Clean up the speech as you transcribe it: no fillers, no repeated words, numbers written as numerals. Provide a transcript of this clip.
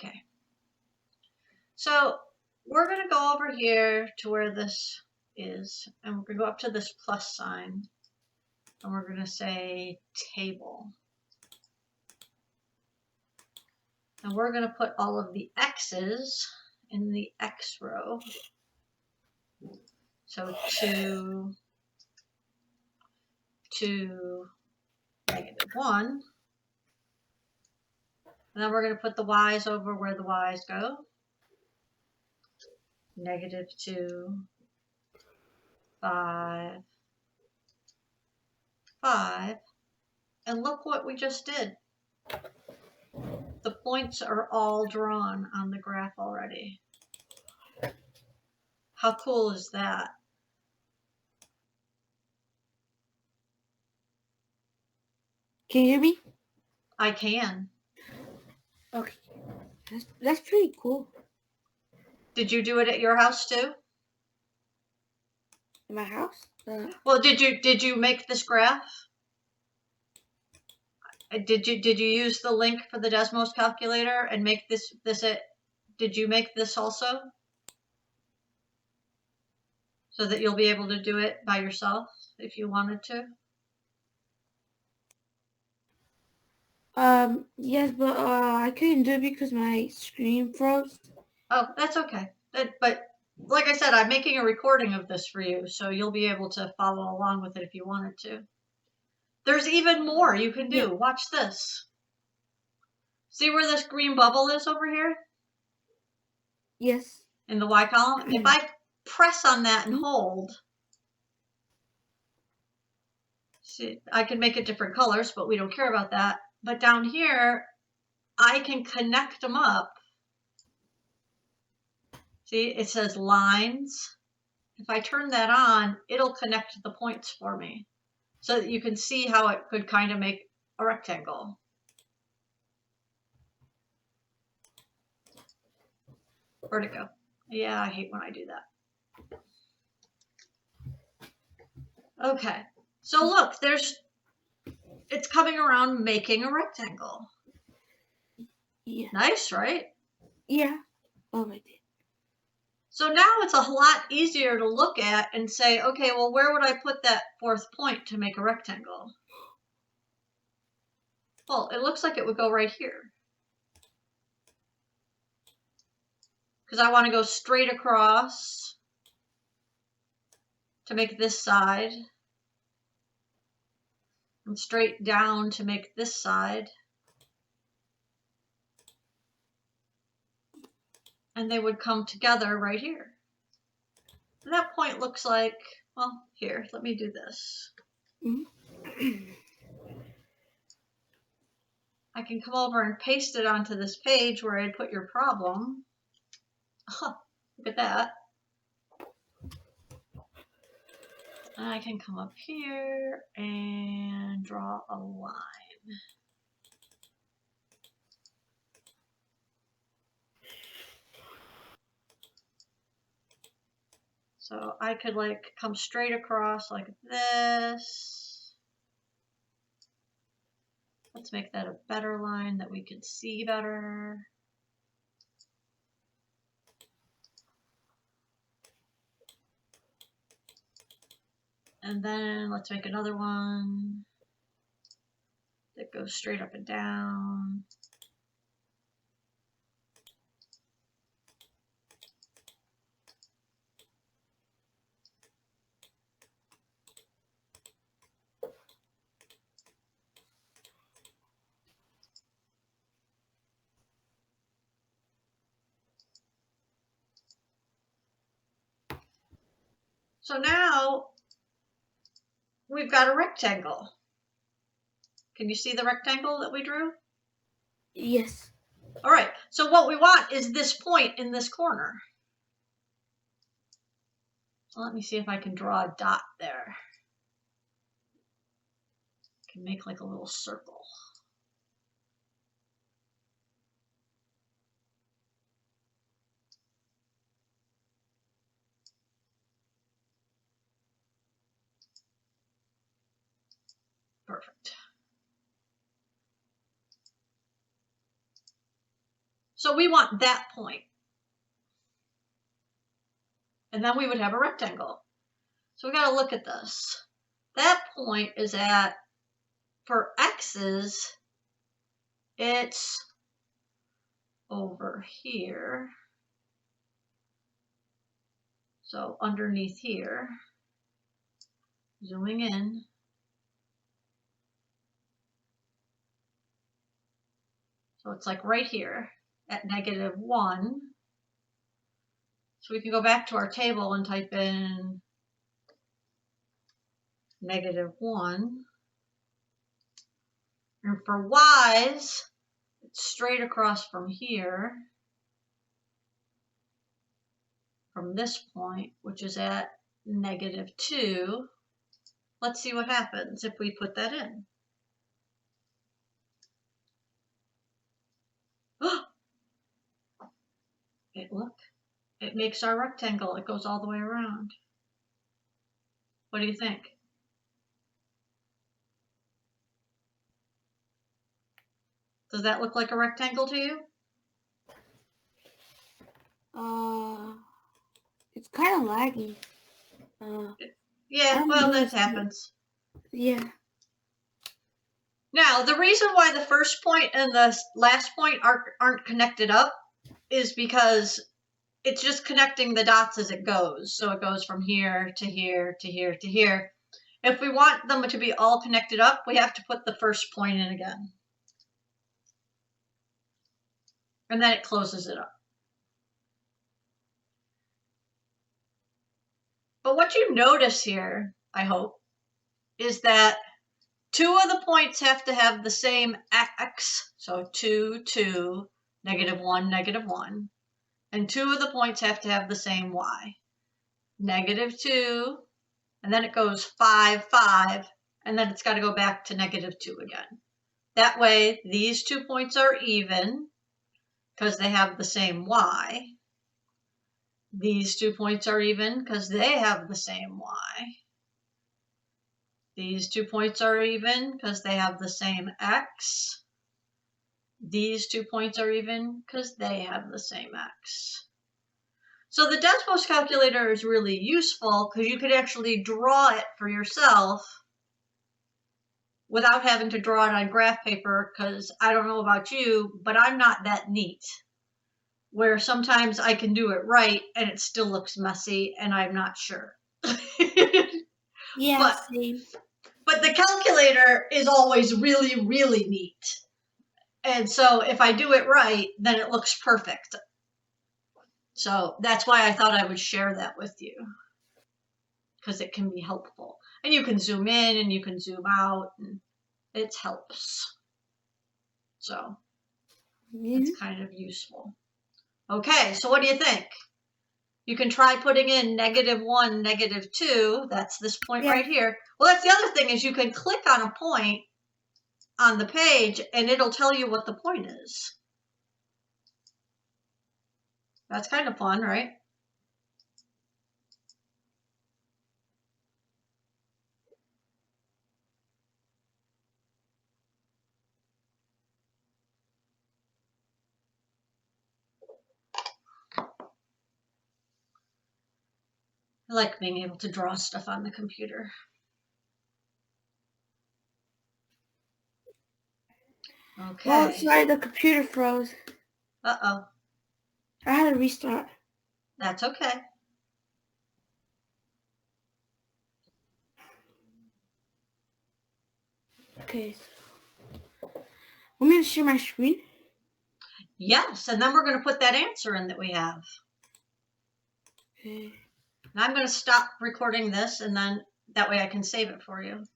Okay. So we're going to go over here to where this is, and we're going to go up to this plus sign, and we're going to say table. And we're going to put all of the x's in the x row. So 2, 2, -1. And then we're going to put the y's over where the y's go. -2, 5, 5. And look what we just did. The points are all drawn on the graph already. How cool is that? Can you hear me? I can. Okay. That's pretty cool. Did you do it at your house too? In my house? Well, did you make this graph? Did you use the link for the Desmos calculator and make this it? Did you make this also? So that you'll be able to do it by yourself if you wanted to? Yes, but I couldn't do it because my screen froze. Oh, that's okay. But like I said, I'm making a recording of this for you, so you'll be able to follow along with it if you wanted to. There's even more you can do. Yeah. Watch this. See where this green bubble is over here? Yes. In the Y column? If I press on that and hold, see, I can make it different colors, but we don't care about that. But down here, I can connect them up. See, it says lines. If I turn that on, it'll connect the points for me so that you can see how it could kind of make a rectangle. Where'd it go? Yeah, I hate when I do that. Okay, so look, it's coming around making a rectangle. Yeah. Nice, right? Yeah. Oh, I did. So now it's a lot easier to look at and say, okay, well, where would I put that fourth point to make a rectangle? Well, it looks like it would go right here. Because I want to go straight across to make this side, and straight down to make this side. And they would come together right here. And that point looks like, well, here, let me do this. I can come over and paste it onto this page where I'd put your problem. Oh, look at that. And I can come up here and draw a line. So I could like come straight across like this. Let's make that a better line that we can see better. And then let's make another one that goes straight up and down. So now we've got a rectangle. Can you see the rectangle that we drew? Yes. All right, so what we want is this point in this corner. So let me see if I can draw a dot there. I can make like a little circle. Perfect. So we want that point. And then we would have a rectangle. So we got to look at this. That point is at, for x's, it's over here. So underneath here, zooming in. So it's like right here at -1. So we can go back to our table and type in -1. And for y's, it's straight across from here, from this point, which is at -2. Let's see what happens if we put that in. It makes our rectangle. It goes all the way around. What do you think? Does that look like a rectangle to you? It's kind of laggy. Yeah, well, that happens. Yeah. Now, the reason why the first point and the last point aren't connected up is because it's just connecting the dots as it goes. So it goes from here to here to here to here. If we want them to be all connected up, we have to put the first point in again. And then it closes it up. But what you notice here, I hope, is that 2 of the points have to have the same x, so 2, 2, -1, -1. And 2 of the points have to have the same y. -2, and then it goes 5, 5, and then it's got to go back to -2 again. That way, these 2 points are even because they have the same y. These 2 points are even because they have the same y. These 2 points are even because they have the same x. These 2 points are even because they have the same x. So the Desmos calculator is really useful because you could actually draw it for yourself without having to draw it on graph paper, because I don't know about you, but I'm not that neat. Where sometimes I can do it right and it still looks messy and I'm not sure. Yeah, same. But the calculator is always really, really neat. And so if I do it right, then it looks perfect. So that's why I thought I would share that with you, because it can be helpful. And you can zoom in and you can zoom out, and it helps. So it's kind of useful. Okay, so what do you think? You can try putting in -1, -2. That's this point right here. Well, that's the other thing, is you can click on a point on the page and it'll tell you what the point is. That's kind of fun, right? I like being able to draw stuff on the computer. Okay. Well, sorry, the computer froze. Uh-oh. I had to restart. That's okay. Okay. Want me to share my screen? Yes, and then we're going to put that answer in that we have. Okay. And I'm going to stop recording this, and then that way I can save it for you.